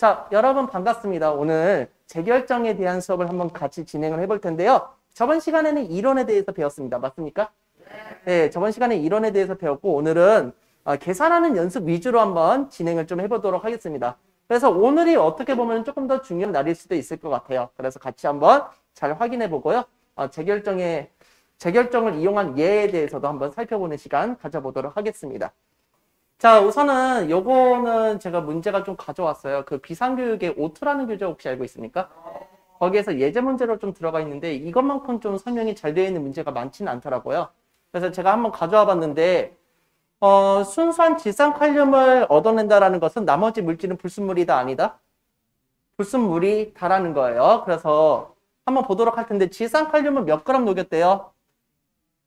자, 여러분 반갑습니다. 오늘 재결정에 대한 수업을 한번 같이 진행을 해볼 텐데요. 저번 시간에는 이론에 대해서 배웠습니다. 맞습니까? 네, 저번 시간에 이론에 대해서 배웠고 오늘은 계산하는 연습 위주로 한번 진행을 좀 해보도록 하겠습니다. 그래서 오늘이 어떻게 보면 조금 더 중요한 날일 수도 있을 것 같아요. 그래서 같이 한번 잘 확인해 보고요. 재결정을 이용한 예에 대해서도 한번 살펴보는 시간 가져보도록 하겠습니다. 자, 우선은 요거는 제가 문제가 좀 가져왔어요. 그 비상교육의 오트라는 교재 혹시 알고 있습니까? 거기에서 예제 문제로 좀 들어가 있는데 이것만큼 좀 설명이 잘 되어 있는 문제가 많지는 않더라고요. 그래서 제가 한번 가져와 봤는데 순수한 질산칼륨을 얻어낸다라는 것은 나머지 물질은 불순물이다 아니다? 불순물이다라는 거예요. 그래서 한번 보도록 할 텐데 질산칼륨은 몇 그램 녹였대요?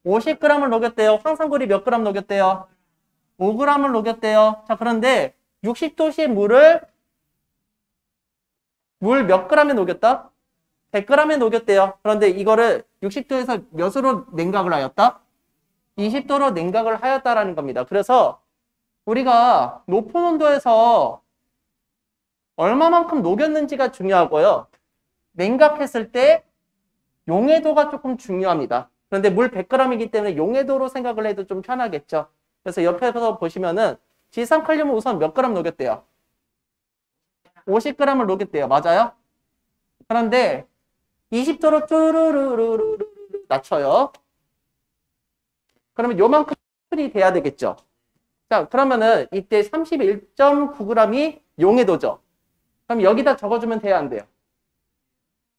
50g을 녹였대요. 황산굴이 몇 그램 녹였대요? 5g을 녹였대요. 자, 그런데 60도씨의 물을 물 몇 g에 녹였다? 100g에 녹였대요. 그런데 이거를 60도에서 몇으로 냉각을 하였다? 20도로 냉각을 하였다라는 겁니다. 그래서 우리가 높은 온도에서 얼마만큼 녹였는지가 중요하고요. 냉각했을 때 용해도가 조금 중요합니다. 그런데 물 100g이기 때문에 용해도로 생각을 해도 좀 편하겠죠. 그래서 옆에서 보시면은 질산칼륨은 우선 몇 그램 녹였대요? 50g을 녹였대요. 맞아요? 그런데 20도로 쭈르르르르 낮춰요. 그러면 요만큼 이 돼야 되겠죠. 자, 그러면은 이때 31.9g이 용해도죠. 그럼 여기다 적어주면 돼야 안 돼요?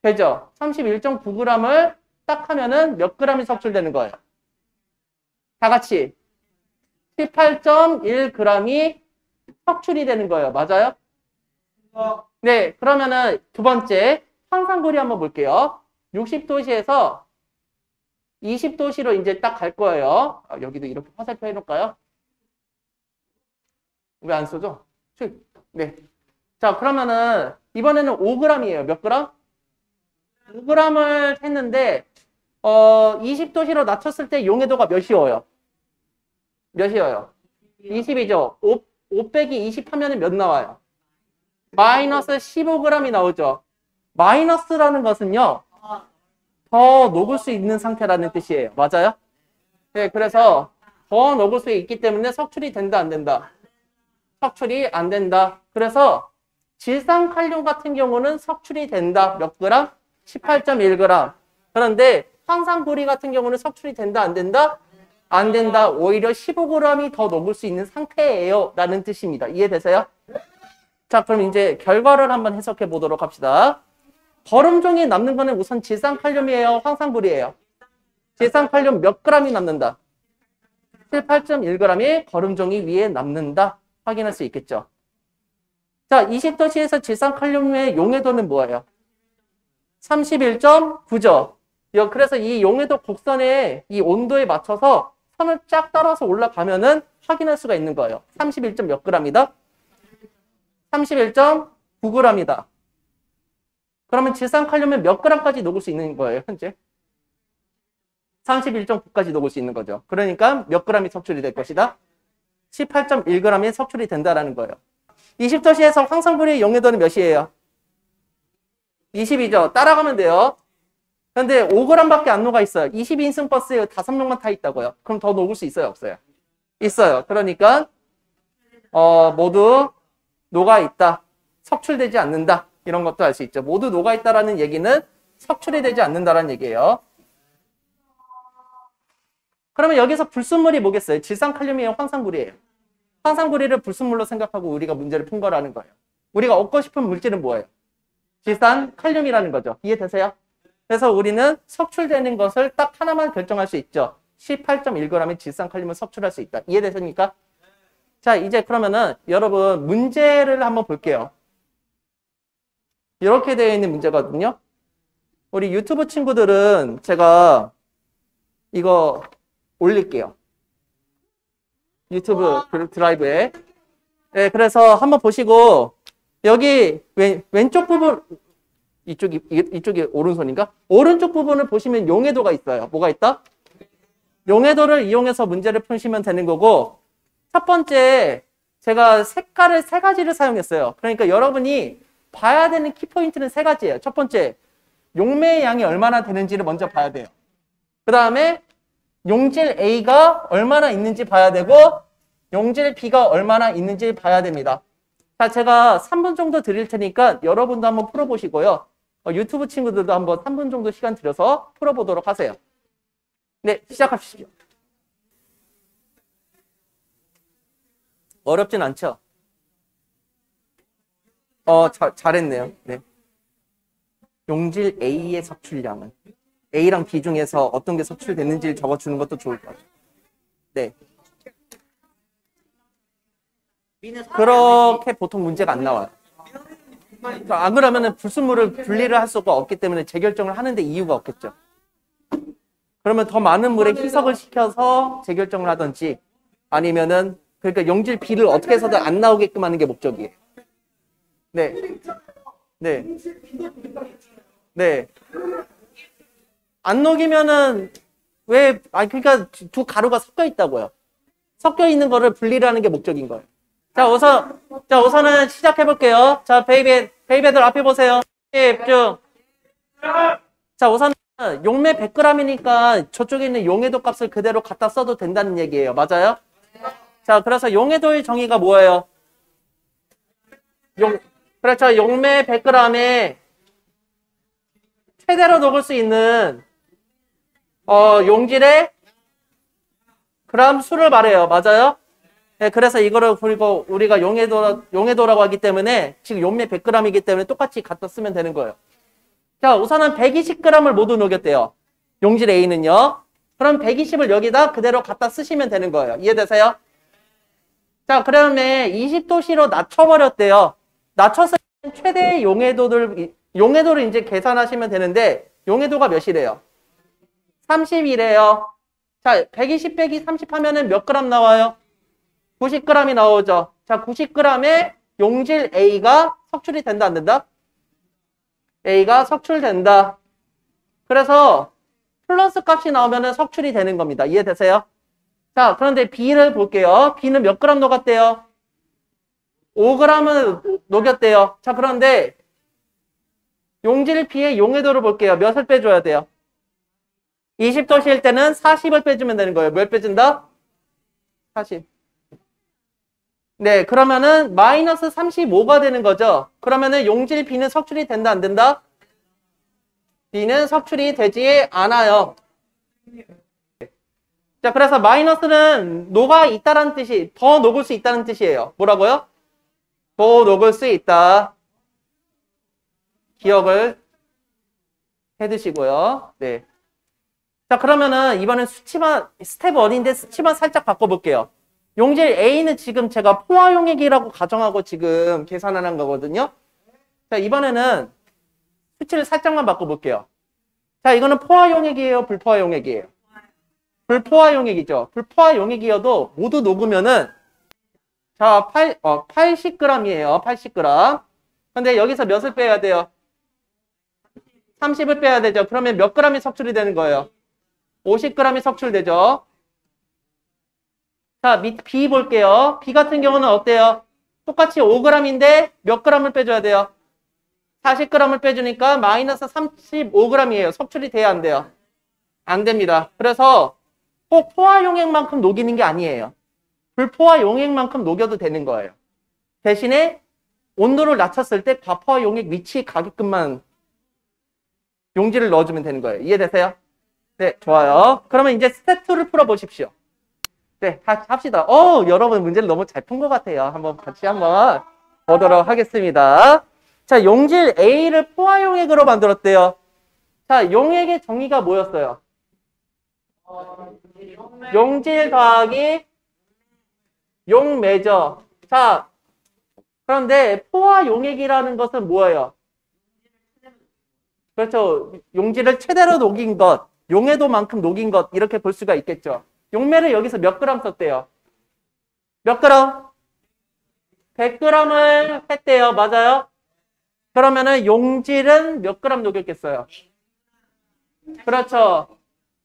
되죠? 31.9g을 딱 하면은 몇 g이 석출되는 거예요? 다 같이 18.1g이 석출이 되는 거예요. 맞아요? 네, 그러면은 두 번째 황산굴이 한번 볼게요. 60도씨에서 20도씨로 이제 딱 갈 거예요. 여기도 이렇게 화살표 해놓을까요? 왜 안 써져? 네. 자, 그러면은 이번에는 5g이에요. 몇 그램? 5g을 했는데 20도씨로 낮췄을 때 용해도가 몇이어요? 몇이어요? 20이죠. 5 빼기 20 하면 몇 나와요? 마이너스 15g이 나오죠. 마이너스라는 것은요. 더 녹을 수 있는 상태라는 뜻이에요. 맞아요? 네, 그래서 더 녹을 수 있기 때문에 석출이 된다, 안 된다? 석출이 안 된다. 그래서 질산칼륨 같은 경우는 석출이 된다. 몇 그램? 18.1g. 그런데 황산구리 같은 경우는 석출이 된다, 안 된다? 안 된다. 오히려 15g이 더 녹을 수 있는 상태예요. 라는 뜻입니다. 이해되세요? 자, 그럼 이제 결과를 한번 해석해 보도록 합시다. 거름종이 남는 거는 우선 질산칼륨이에요? 황산굴이에요? 질산칼륨 몇 g이 남는다? 18.1g이 거름종이 위에 남는다. 확인할 수 있겠죠. 자, 20도씨에서 질산칼륨의 용해도는 뭐예요? 31.9죠. 그래서 이 용해도 곡선의 이 온도에 맞춰서 선을 쫙 따라서 올라가면은 확인할 수가 있는 거예요. 31. 몇 g이다? 31.9g이다. 그러면 질산칼륨은 몇 g까지 녹을 수 있는 거예요, 현재? 31.9까지 녹을 수 있는 거죠. 그러니까 몇 g이 석출이 될 것이다? 18.1g이 석출이 된다라는 거예요. 20도씨에서 황산굴의 용해도는 몇이에요? 20이죠. 따라가면 돼요. 그런데 5g밖에 안 녹아 있어요. 22인승 버스에 5명만 타 있다고요. 그럼 더 녹을 수 있어요, 없어요? 있어요. 그러니까 모두 녹아 있다. 석출되지 않는다. 이런 것도 알 수 있죠. 모두 녹아 있다라는 얘기는 석출이 되지 않는다라는 얘기예요. 그러면 여기서 불순물이 뭐겠어요? 질산칼륨이에요, 황산구리예요? 황산구리를 불순물로 생각하고 우리가 문제를 푼 거라는 거예요. 우리가 얻고 싶은 물질은 뭐예요? 질산칼륨이라는 거죠. 이해되세요? 그래서 우리는 석출되는 것을 딱 하나만 결정할 수 있죠. 18.1g의 질산칼륨을 석출할 수 있다. 이해되십니까? 자, 이제 그러면은 여러분 문제를 한번 볼게요. 이렇게 되어 있는 문제거든요. 우리 유튜브 친구들은 제가 이거 올릴게요. 유튜브 드라이브에. 네, 그래서 한번 보시고 여기 왼쪽 부분 이쪽이 오른손인가? 오른쪽 부분을 보시면 용해도가 있어요. 뭐가 있다? 용해도를 이용해서 문제를 푸시면 되는 거고 첫 번째 제가 색깔을 3가지를 사용했어요. 그러니까 여러분이 봐야 되는 키포인트는 세 가지예요. 첫 번째, 용매의 양이 얼마나 되는지를 먼저 봐야 돼요. 그 다음에 용질 A가 얼마나 있는지 봐야 되고 용질 B가 얼마나 있는지 봐야 됩니다. 자, 제가 3분 정도 드릴 테니까 여러분도 한번 풀어보시고요. 유튜브 친구들도 한번 3분 정도 시간 들여서 풀어보도록 하세요. 네, 시작하시죠. 어렵진 않죠? 잘했네요. 네. 용질 A의 석출량은 A랑 B 중에서 어떤 게 석출됐는지를 적어주는 것도 좋을 것 같아요. 네. 그렇게 보통 문제가 안 나와요. 안 그러면은 불순물을 분리를 할 수가 없기 때문에 재결정을 하는데 이유가 없겠죠. 그러면 더 많은 물에 희석을 시켜서 재결정을 하든지 아니면은 그러니까 용질 B를 어떻게 해서든 안 나오게끔 하는 게 목적이에요. 네. 네. 네. 안 녹이면은 그러니까 두 가루가 섞여 있다고요. 섞여 있는 거를 분리를 하는 게 목적인 거예요. 자, 우선은 시작해 볼게요. 자, 베이베들 앞에 보세요. 집중. 자, 우선 용매 100g이니까 저쪽에 있는 용해도 값을 그대로 갖다 써도 된다는 얘기예요. 맞아요? 자, 그래서 용해도의 정의가 뭐예요? 그렇죠. 용매 100g에 최대로 녹을 수 있는 용질의 그람 수를 말해요. 맞아요? 네, 그래서 이거를 그리고 우리가 용해도라고 하기 때문에 지금 용매 100g이기 때문에 똑같이 갖다 쓰면 되는 거예요. 자, 우선은 120g을 모두 녹였대요. 용질 A는요. 그럼 120을 여기다 그대로 갖다 쓰시면 되는 거예요. 이해되세요? 자, 그다음에 20도씨로 낮춰버렸대요. 낮췄을 때 최대의 용해도를 이제 계산하시면 되는데 용해도가 몇이래요? 30이래요. 자, 120 빼기 30 하면은 몇 그램 나와요? 90g이 나오죠. 자, 90g에 용질 A가 석출이 된다, 안 된다? A가 석출된다. 그래서 플러스 값이 나오면은 석출이 되는 겁니다. 이해되세요? 자, 그런데 B를 볼게요. B는 몇 그램 녹았대요? 5g을 녹였대요. 자, 그런데 용질 B의 용해도를 볼게요. 몇을 빼줘야 돼요? 20도씨일 때는 40을 빼주면 되는 거예요. 몇 빼준다? 40. 네, 그러면은 마이너스 35가 되는 거죠. 그러면은 용질 B는 석출이 된다, 안 된다? B는 석출이 되지 않아요. 자, 그래서 마이너스는 녹아 있다라는 뜻이, 더 녹을 수 있다는 뜻이에요. 뭐라고요? 더 녹을 수 있다. 기억을 해두시고요. 네. 자, 그러면은 이번엔 수치만, 스텝 1인데 수치만 살짝 바꿔볼게요. 용질 A는 지금 제가 포화용액이라고 가정하고 지금 계산을 거거든요. 자, 이번에는 수치를 살짝만 바꿔볼게요. 자, 이거는 포화용액이에요? 불포화용액이에요? 불포화용액이죠. 불포화용액이어도 모두 녹으면은 자, 80g이에요. 80g. 근데 여기서 몇을 빼야 돼요? 30을 빼야 되죠. 그러면 몇 g이 석출이 되는 거예요? 50g이 석출되죠. 자, B 볼게요. B 같은 경우는 어때요? 똑같이 5g인데 몇 g을 빼줘야 돼요? 40g을 빼주니까 마이너스 35g이에요. 석출이 돼야 안 돼요? 안 됩니다. 그래서 꼭 포화용액만큼 녹이는 게 아니에요. 불포화용액만큼 녹여도 되는 거예요. 대신에 온도를 낮췄을 때 과포화용액 위치에 가게끔만 용질을 넣어주면 되는 거예요. 이해되세요? 네, 좋아요. 그러면 이제 스텝 2를 풀어보십시오. 네, 합시다. 여러분 문제를 너무 잘 푼 것 같아요. 한번 같이 한번 보도록 하겠습니다. 자, 용질 A를 포화용액으로 만들었대요. 자, 용액의 정의가 뭐였어요? 용질 더하기 용매죠. 자, 그런데 포화용액이라는 것은 뭐예요? 그렇죠. 용질을 최대로 녹인 것, 용해도만큼 녹인 것 이렇게 볼 수가 있겠죠. 용매를 여기서 몇 그램 썼대요? 몇 그램? 100g을 했대요. 맞아요? 그러면은 용질은 몇 그램 녹였겠어요? 그렇죠.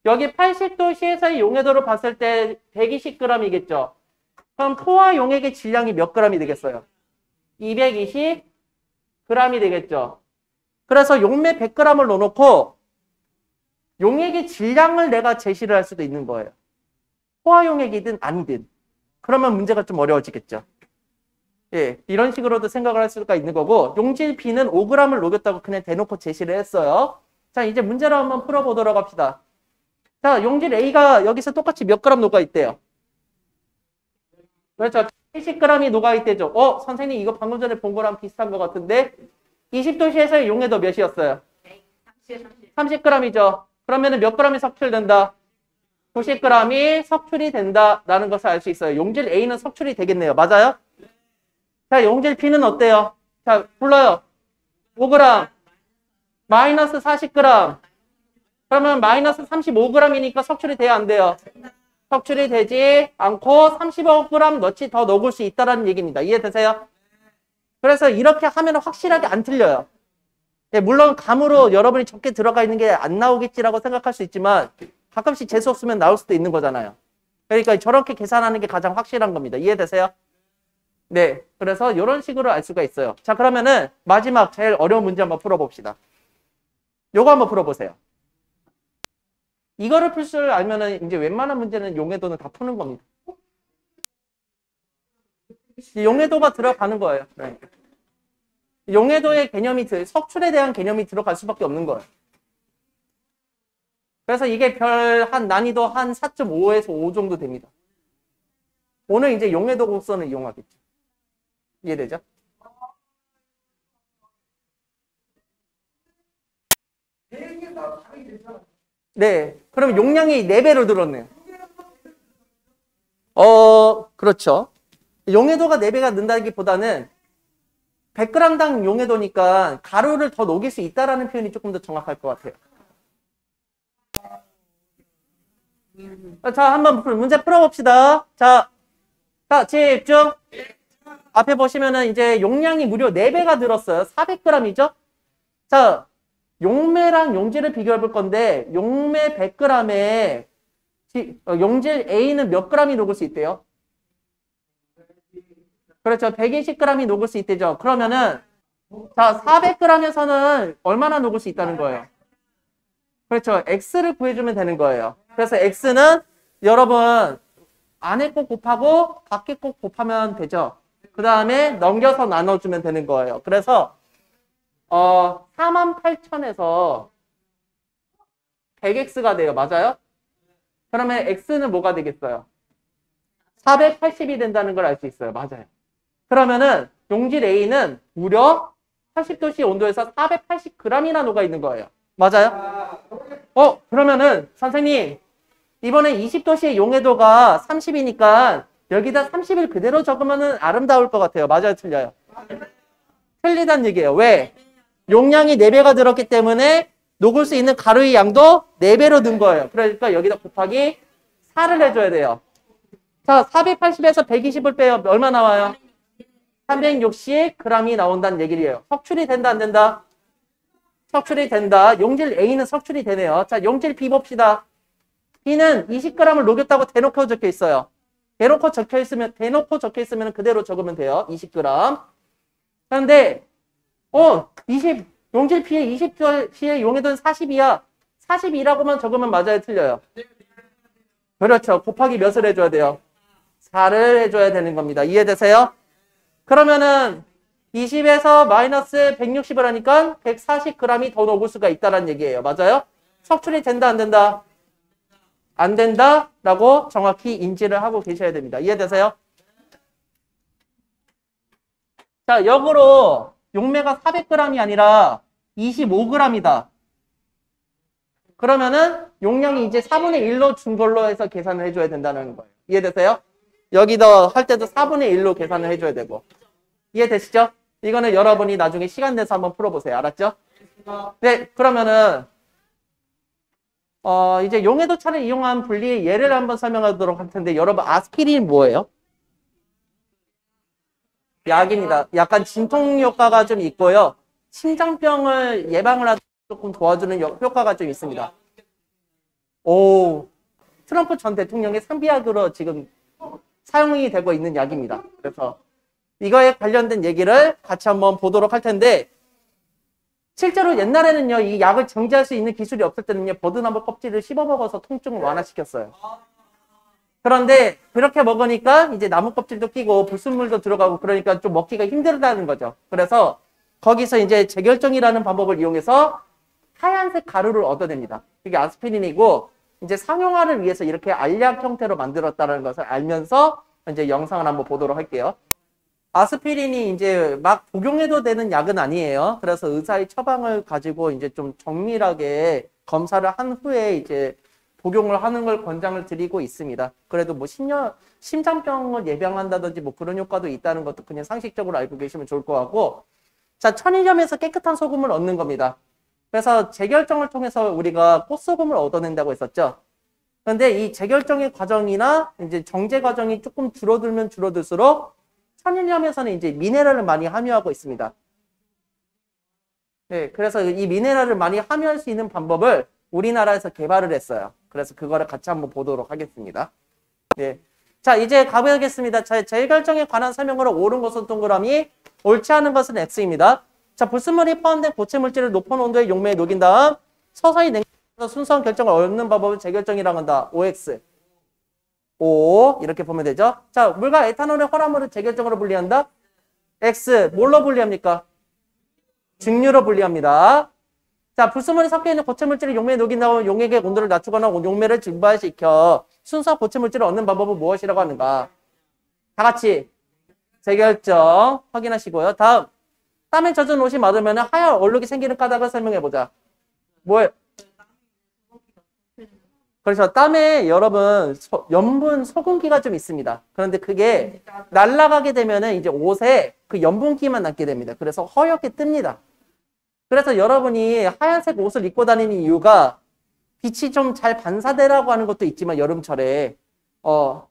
여기 80도씨에서의 용해도로 봤을 때 120g이겠죠. 그럼 포화 용액의 질량이 몇 g이 되겠어요? 220g. g이 되겠죠. 그래서 용매 100g을 넣어놓고 용액의 질량을 내가 제시를 할 수도 있는 거예요. 포화용액이든 아니든. 그러면 문제가 좀 어려워지겠죠. 예, 이런 식으로도 생각을 할 수가 있는 거고, 용질 B는 5g을 녹였다고 그냥 대놓고 제시를 했어요. 자, 이제 문제로 한번 풀어보도록 합시다. 자, 용질 A가 여기서 똑같이 몇 g 녹아 있대요? 그렇죠. 70g이 녹아 있대죠. 선생님 이거 방금 전에 본 거랑 비슷한 것 같은데 20도씨에서의 용해도 몇이었어요? 30g이죠. 그러면 몇 g이 석출된다? 90g이 석출이 된다라는 것을 알 수 있어요. 용질 A는 석출이 되겠네요. 맞아요? 자, 용질 B는 어때요? 자, 불러요. 5g 마이너스 40g 그러면 마이너스 35g이니까 석출이 돼야 안 돼요? 석출이 되지 않고 35g 넣지 더 녹을 수 있다는 얘기입니다. 이해되세요? 그래서 이렇게 하면 확실하게 안 틀려요. 예, 물론 감으로 여러분이 적게 들어가 있는 게 안 나오겠지라고 생각할 수 있지만 가끔씩 재수 없으면 나올 수도 있는 거잖아요. 그러니까 저렇게 계산하는 게 가장 확실한 겁니다. 이해되세요? 네, 그래서 이런 식으로 알 수가 있어요. 자, 그러면은 마지막 제일 어려운 문제 한번 풀어봅시다. 요거 한번 풀어보세요. 이거를 풀 줄 알면은 이제 웬만한 문제는 용해도는 다 푸는 겁니다. 용해도가 들어가는 거예요. 네. 용해도의 개념이 석출에 대한 개념이 들어갈 수밖에 없는 거예요. 그래서 이게 별 한 난이도 한 4.5에서 5 정도 됩니다. 오늘 이제 용해도 곡선을 이용하겠죠. 이해되죠? 네. 그럼 용량이 4배로 늘었네요. 그렇죠. 용해도가 4배가 는다기보다는 100g당 용해도니까 가루를 더 녹일 수 있다라는 표현이 조금 더 정확할 것 같아요. 자, 한번 문제 풀어봅시다. 자, 집중. 앞에 보시면은 이제 용량이 무려 4배가 늘었어요. 400g이죠? 자, 용매랑 용질을 비교해 볼 건데, 용매 100g에 용질 A는 몇 g이 녹을 수 있대요? 그렇죠. 120g이 녹을 수 있대죠. 그러면은, 자, 400g에서는 얼마나 녹을 수 있다는 거예요? 그렇죠. X를 구해주면 되는 거예요. 그래서 X는 여러분, 안에 꼭 곱하고 밖에 꼭 곱하면 되죠. 그 다음에 넘겨서 나눠주면 되는 거예요. 그래서 48,000에서 100x가 돼요. 맞아요? 그러면 x는 뭐가 되겠어요? 480이 된다는 걸 알 수 있어요. 맞아요. 그러면은 용질 A는 무려 80도씨 온도에서 480g이나 녹아 있는 거예요. 맞아요? 그러면은 선생님 이번에 20도씨의 용해도가 30이니까 여기다 30을 그대로 적으면 아름다울 것 같아요. 맞아요? 틀려요? 틀리단 얘기예요. 왜? 용량이 4배가 들었기 때문에 녹을 수 있는 가루의 양도 4배로 는 거예요. 그러니까 여기다 곱하기 4를 해줘야 돼요. 자, 480에서 120을 빼요. 얼마 나와요? 360g이 나온다는 얘기예요. 석출이 된다, 안 된다? 석출이 된다. 용질 A는 석출이 되네요. 자, 용질 B 봅시다. B는 20g을 녹였다고 대놓고 적혀 있어요. 대놓고 적혀 있으면 그대로 적으면 돼요. 20g. 그런데, 용질 B의 20도씨의 용해도는 40이야. 42라고만 적으면 맞아요, 틀려요? 그렇죠. 곱하기 몇을 해줘야 돼요? 4를 해줘야 되는 겁니다. 이해되세요? 그러면은 20에서 마이너스 160을 하니까 140g이 더 녹을 수가 있다는 얘기예요. 맞아요? 석출이 된다, 안 된다? 안 된다라고 정확히 인지를 하고 계셔야 됩니다. 이해되세요? 자, 역으로 용매가 400g이 아니라 25g이다. 그러면은 용량이 이제 4분의 1로 준 걸로 해서 계산을 해줘야 된다는 거예요. 이해되세요? 여기다 할 때도 4분의 1로 계산을 해줘야 되고. 이해되시죠? 이거는 여러분이 나중에 시간 내서 한번 풀어보세요. 알았죠? 네, 그러면은 이제 용해도차를 이용한 분리의 예를 한번 설명하도록 할 텐데, 여러분 아스피린 뭐예요? 약입니다. 약간 진통 효과가 좀 있고요. 심장병을 예방을 하는 조금 도와주는 효과가 좀 있습니다. 트럼프 전 대통령의 상비약으로 지금 사용이 되고 있는 약입니다. 그래서 이거에 관련된 얘기를 같이 한번 보도록 할 텐데, 실제로 옛날에는요, 이 약을 정제할 수 있는 기술이 없을 때는요, 버드나무 껍질을 씹어 먹어서 통증을 완화시켰어요. 그런데 그렇게 먹으니까 이제 나무 껍질도 끼고 불순물도 들어가고 그러니까 좀 먹기가 힘들다는 거죠. 그래서 거기서 이제 재결정이라는 방법을 이용해서 하얀색 가루를 얻어냅니다. 그게 아스피린이고 이제 상용화를 위해서 이렇게 알약 형태로 만들었다는 것을 알면서 이제 영상을 한번 보도록 할게요. 아스피린이 이제 막 복용해도 되는 약은 아니에요. 그래서 의사의 처방을 가지고 이제 좀 정밀하게 검사를 한 후에 이제 복용을 하는 걸 권장을 드리고 있습니다. 그래도 뭐 심장병을 예방한다든지 뭐 그런 효과도 있다는 것도 그냥 상식적으로 알고 계시면 좋을 것 같고. 자, 천일염에서 깨끗한 소금을 얻는 겁니다. 그래서 재결정을 통해서 우리가 꽃소금을 얻어낸다고 했었죠. 그런데 이 재결정의 과정이나 이제 정제 과정이 조금 줄어들면 줄어들수록 천일염에서는 이제 미네랄을 많이 함유하고 있습니다. 네, 그래서 이 미네랄을 많이 함유할 수 있는 방법을 우리나라에서 개발을 했어요. 그래서 그거를 같이 한번 보도록 하겠습니다. 네. 자, 이제 가보겠습니다. 재결정에 관한 설명으로 옳은 것은 동그라미, 옳지 않은 것은 X입니다. 자, 불순물이 포함된 고체 물질을 높은 온도의 용매에 녹인 다음 서서히 냉각해서 순수한 결정을 얻는 방법을 재결정이라고 한다. OX. O 이렇게 보면 되죠. 자, 물과 에탄올의 혼합물을 재결정으로 분리한다. X. 뭘로 분리합니까? 증류로 분리합니다. 자, 불순물이 섞여있는 고체 물질을 용매에 녹인 다음 용액의 온도를 낮추거나 용매를 증발시켜 순수한 고체 물질을 얻는 방법은 무엇이라고 하는가? 다 같이 재결정 확인하시고요. 다음, 땀에 젖은 옷이 맞으면 하얀 얼룩이 생기는 까닭을 설명해보자. 뭐예요? 그래서 땀에 여러분 염분 소금기가 좀 있습니다. 그런데 그게 날아가게 되면은 이제 옷에 그 염분기만 남게 됩니다. 그래서 허옇게 뜹니다. 그래서 여러분이 하얀색 옷을 입고 다니는 이유가 빛이 좀 잘 반사되라고 하는 것도 있지만 여름철에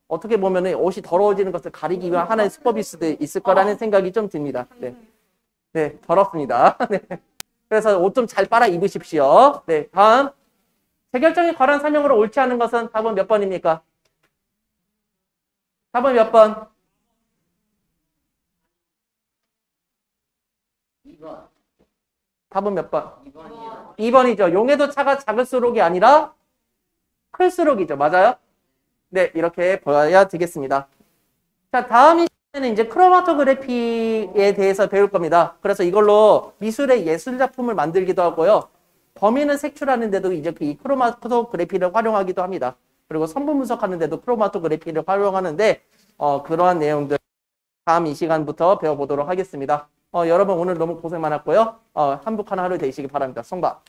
어떻게 보면은 옷이 더러워지는 것을 가리기 위한 하나의 수법일 수도 있을 거라는 생각이 좀 듭니다. 네, 네, 더럽습니다. 네. 그래서 옷 좀 잘 빨아 입으십시오. 네, 다음. 재결정에 관한 설명으로 옳지 않은 것은 답은 몇 번입니까? 답은 몇 번? 2번. 답은 몇 번? 2번이요. 2번이죠. 용해도 차가 작을수록이 아니라 클수록이죠. 맞아요? 네, 이렇게 보아야 되겠습니다. 자, 다음 시간에는 이제 크로마토그래피에 대해서 배울 겁니다. 그래서 이걸로 미술의 예술작품을 만들기도 하고요. 범인을 색출하는데도 이제 이 크로마토그래피를 활용하기도 합니다. 그리고 성분 분석하는데도 크로마토그래피를 활용하는데 그러한 내용들 다음 이 시간부터 배워보도록 하겠습니다. 여러분 오늘 너무 고생 많았고요. 행복한 하루 되시기 바랍니다. 성박.